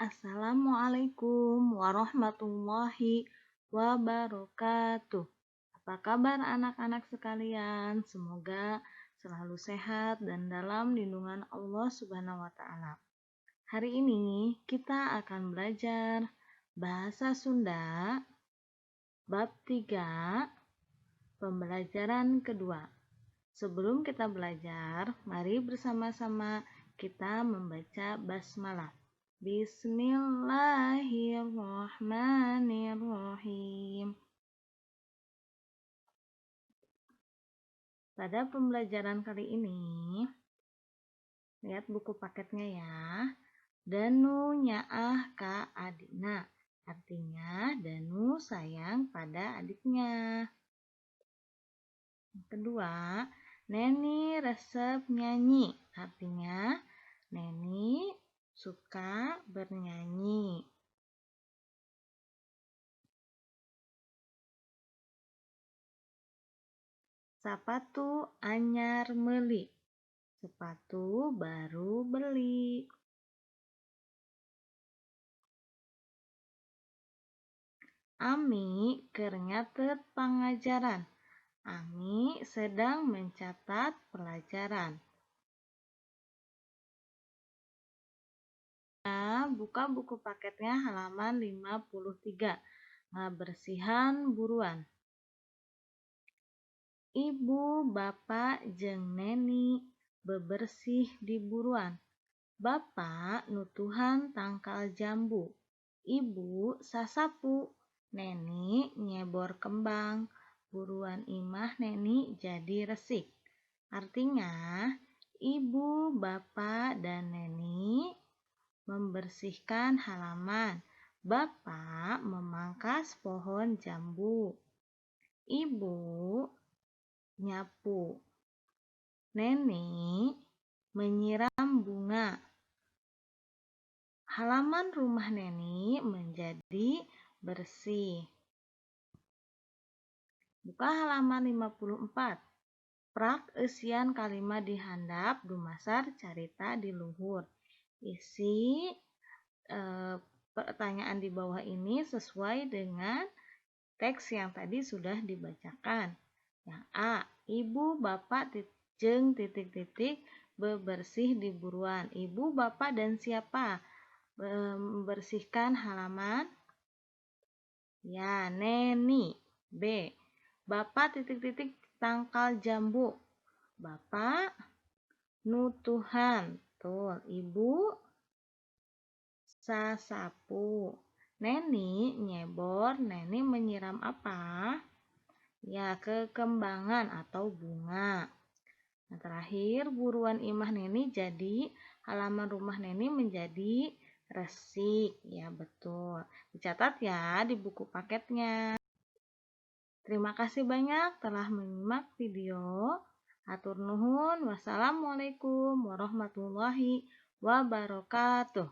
Assalamualaikum warahmatullahi wabarakatuh. Apa kabar anak-anak sekalian? Semoga selalu sehat dan dalam lindungan Allah Subhanahu wa taala. Hari ini kita akan belajar bahasa Sunda bab 3, pembelajaran kedua. Sebelum kita belajar, mari bersama-sama kita membaca basmalah. Bismillahirrahmanirrahim. Pada pembelajaran kali ini, lihat buku paketnya ya. Danu nyaah ka adikna. Artinya, Danu sayang pada adiknya. Yang kedua, Neni resep nyanyi. Artinya, Neni suka bernyanyi. Sepatu anyar meuli. Sepatu baru beli. Ami keur nyatet pangajaran. Ami sedang mencatat pelajaran. Buka buku paketnya halaman 53. Ngabersihan buruan. Ibu, bapak, jeung Neni bebersih di buruan. Bapak nutuhan tangkal jambu. Ibu sasapu. Neni nyebor kembang. Buruan imah Neni jadi resik. Artinya, ibu, bapak, dan Neni membersihkan halaman. Bapak memangkas pohon jambu. Ibu nyapu. Neni menyiram bunga. Halaman rumah Neni menjadi bersih. Buka halaman 54. Prak eusian kalimat di handap dumasar carita di luhur. Isi pertanyaan di bawah ini sesuai dengan teks yang tadi sudah dibacakan. Yang A, ibu, bapak, jeung titik-titik bebersih di buruan. Ibu, bapak, dan siapa membersihkan halaman? Ya, Neni. B, bapak titik-titik tangkal jambu. Bapak nutuhan. Tuh, ibu sasapu. Neni nyebor. Neni menyiram apa? Ya, kekembangan atau bunga. Nah, terakhir buruan imah Neni jadi halaman rumah Neni menjadi resik. Ya, betul. Dicatat ya di buku paketnya. Terima kasih banyak telah menyimak video. Hatur nuhun. Wassalamualaikum warahmatullahi wabarakatuh.